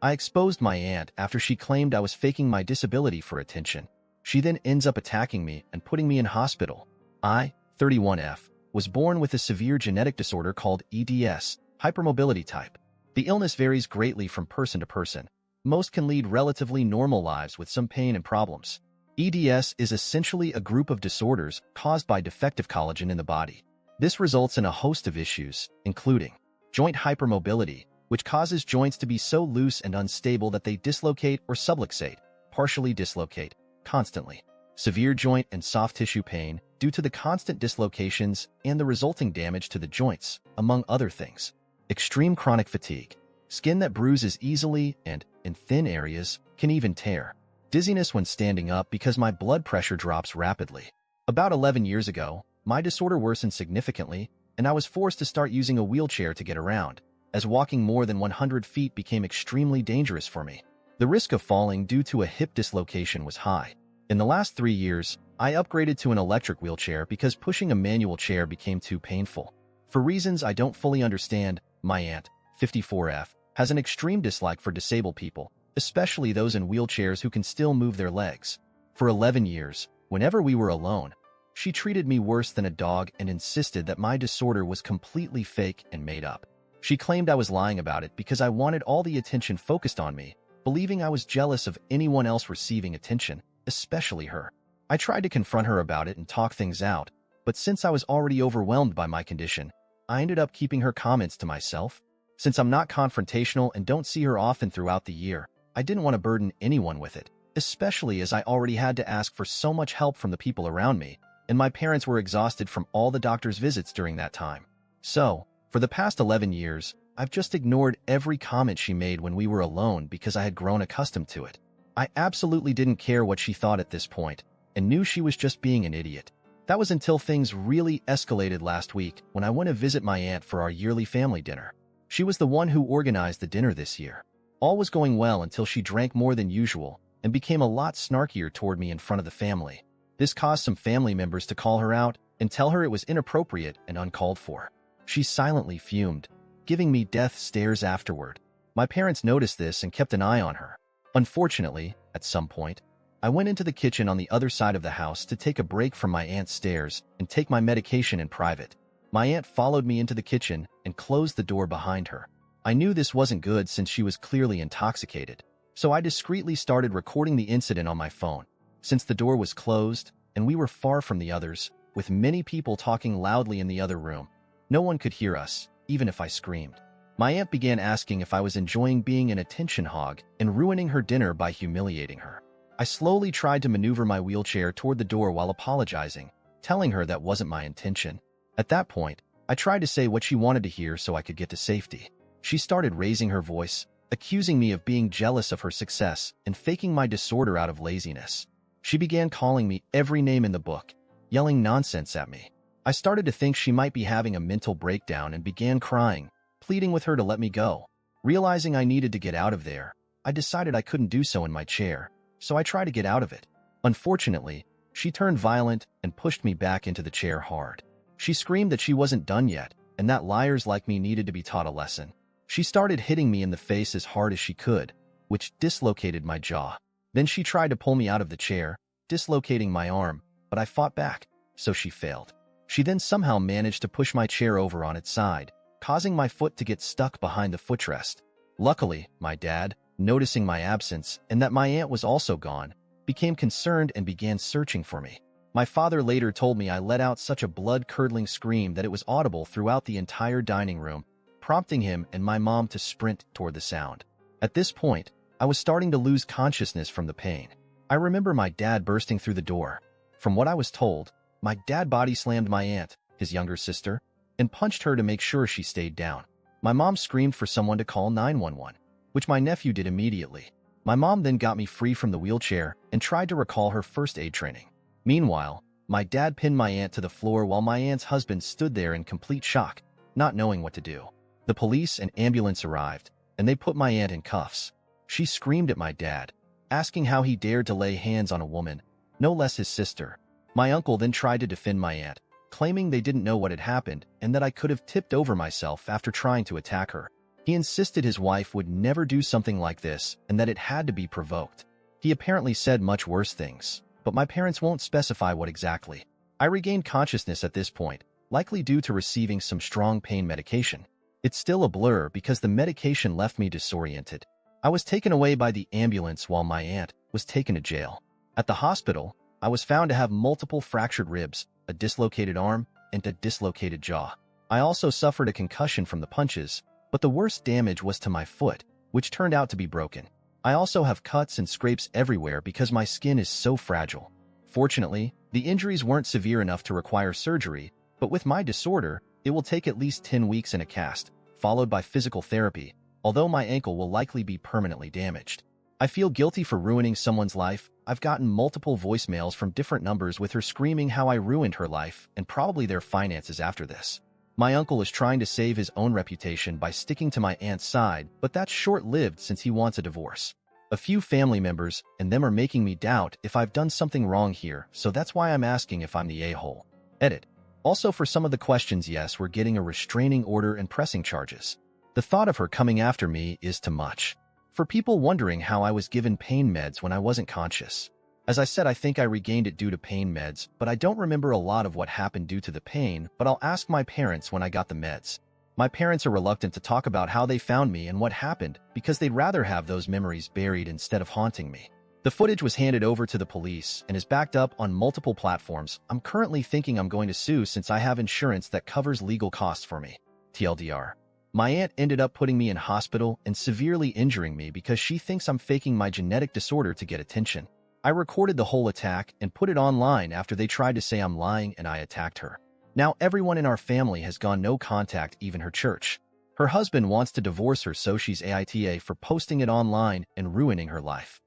I exposed my aunt after she claimed I was faking my disability for attention. She then ends up attacking me and putting me in hospital. I, 31F, was born with a severe genetic disorder called EDS, hypermobility type. The illness varies greatly from person to person. Most can lead relatively normal lives with some pain and problems. EDS is essentially a group of disorders caused by defective collagen in the body. This results in a host of issues, including joint hypermobility, which causes joints to be so loose and unstable that they dislocate or subluxate, partially dislocate, constantly. Severe joint and soft tissue pain due to the constant dislocations and the resulting damage to the joints, among other things. Extreme chronic fatigue. Skin that bruises easily and, in thin areas, can even tear. Dizziness when standing up because my blood pressure drops rapidly. About 11 years ago, my disorder worsened significantly, and I was forced to start using a wheelchair to get around, as walking more than 100 feet became extremely dangerous for me. The risk of falling due to a hip dislocation was high. In the last 3 years, I upgraded to an electric wheelchair because pushing a manual chair became too painful. For reasons I don't fully understand, my aunt, 54F, has an extreme dislike for disabled people, especially those in wheelchairs who can still move their legs. For 11 years, whenever we were alone, she treated me worse than a dog and insisted that my disorder was completely fake and made up. She claimed I was lying about it because I wanted all the attention focused on me, believing I was jealous of anyone else receiving attention, especially her. I tried to confront her about it and talk things out, but since I was already overwhelmed by my condition, I ended up keeping her comments to myself. Since I'm not confrontational and don't see her often throughout the year, I didn't want to burden anyone with it, especially as I already had to ask for so much help from the people around me, and my parents were exhausted from all the doctor's visits during that time. So, for the past 11 years, I've just ignored every comment she made when we were alone because I had grown accustomed to it. I absolutely didn't care what she thought at this point, and knew she was just being an idiot. That was until things really escalated last week when I went to visit my aunt for our yearly family dinner. She was the one who organized the dinner this year. All was going well until she drank more than usual and became a lot snarkier toward me in front of the family. This caused some family members to call her out and tell her it was inappropriate and uncalled for. She silently fumed, giving me death stares afterward. My parents noticed this and kept an eye on her. Unfortunately, at some point, I went into the kitchen on the other side of the house to take a break from my aunt's stares and take my medication in private. My aunt followed me into the kitchen and closed the door behind her. I knew this wasn't good since she was clearly intoxicated, so I discreetly started recording the incident on my phone. Since the door was closed and we were far from the others, with many people talking loudly in the other room, no one could hear us, even if I screamed. My aunt began asking if I was enjoying being an attention hog and ruining her dinner by humiliating her. I slowly tried to maneuver my wheelchair toward the door while apologizing, telling her that wasn't my intention. At that point, I tried to say what she wanted to hear so I could get to safety. She started raising her voice, accusing me of being jealous of her success and faking my disorder out of laziness. She began calling me every name in the book, yelling nonsense at me. I started to think she might be having a mental breakdown and began crying, pleading with her to let me go. Realizing I needed to get out of there, I decided I couldn't do so in my chair, so I tried to get out of it. Unfortunately, she turned violent and pushed me back into the chair hard. She screamed that she wasn't done yet, and that liars like me needed to be taught a lesson. She started hitting me in the face as hard as she could, which dislocated my jaw. Then she tried to pull me out of the chair, dislocating my arm, but I fought back, so she failed. She then somehow managed to push my chair over on its side, causing my foot to get stuck behind the footrest. Luckily, my dad, noticing my absence and that my aunt was also gone, became concerned and began searching for me. My father later told me I let out such a blood-curdling scream that it was audible throughout the entire dining room, prompting him and my mom to sprint toward the sound. At this point, I was starting to lose consciousness from the pain. I remember my dad bursting through the door. From what I was told, my dad body-slammed my aunt, his younger sister, and punched her to make sure she stayed down. My mom screamed for someone to call 911, which my nephew did immediately. My mom then got me free from the wheelchair and tried to recall her first aid training. Meanwhile, my dad pinned my aunt to the floor while my aunt's husband stood there in complete shock, not knowing what to do. The police and ambulance arrived, and they put my aunt in cuffs. She screamed at my dad, asking how he dared to lay hands on a woman, no less his sister. My uncle then tried to defend my aunt, claiming they didn't know what had happened and that I could have tipped over myself after trying to attack her. He insisted his wife would never do something like this and that it had to be provoked. He apparently said much worse things, but my parents won't specify what exactly. I regained consciousness at this point, likely due to receiving some strong pain medication. It's still a blur because the medication left me disoriented. I was taken away by the ambulance while my aunt was taken to jail. At the hospital, I was found to have multiple fractured ribs, a dislocated arm, and a dislocated jaw. I also suffered a concussion from the punches, but the worst damage was to my foot, which turned out to be broken. I also have cuts and scrapes everywhere because my skin is so fragile. Fortunately, the injuries weren't severe enough to require surgery, but with my disorder, it will take at least 10 weeks in a cast, followed by physical therapy, although my ankle will likely be permanently damaged. I feel guilty for ruining someone's life. I've gotten multiple voicemails from different numbers with her screaming how I ruined her life and probably their finances after this. My uncle is trying to save his own reputation by sticking to my aunt's side, but that's short-lived since he wants a divorce. A few family members and them are making me doubt if I've done something wrong here, so that's why I'm asking if I'm the a-hole. Edit. Also, for some of the questions, yes, we're getting a restraining order and pressing charges. The thought of her coming after me is too much. For people wondering how I was given pain meds when I wasn't conscious. As I said, I think I regained it due to pain meds, but I don't remember a lot of what happened due to the pain, but I'll ask my parents when I got the meds. My parents are reluctant to talk about how they found me and what happened because they'd rather have those memories buried instead of haunting me. The footage was handed over to the police and is backed up on multiple platforms. I'm currently thinking I'm going to sue since I have insurance that covers legal costs for me. TLDR. My aunt ended up putting me in hospital and severely injuring me because she thinks I'm faking my genetic disorder to get attention. I recorded the whole attack and put it online after they tried to say I'm lying and I attacked her. Now everyone in our family has gone no contact, even her church. Her husband wants to divorce her, so she's AITA for posting it online and ruining her life.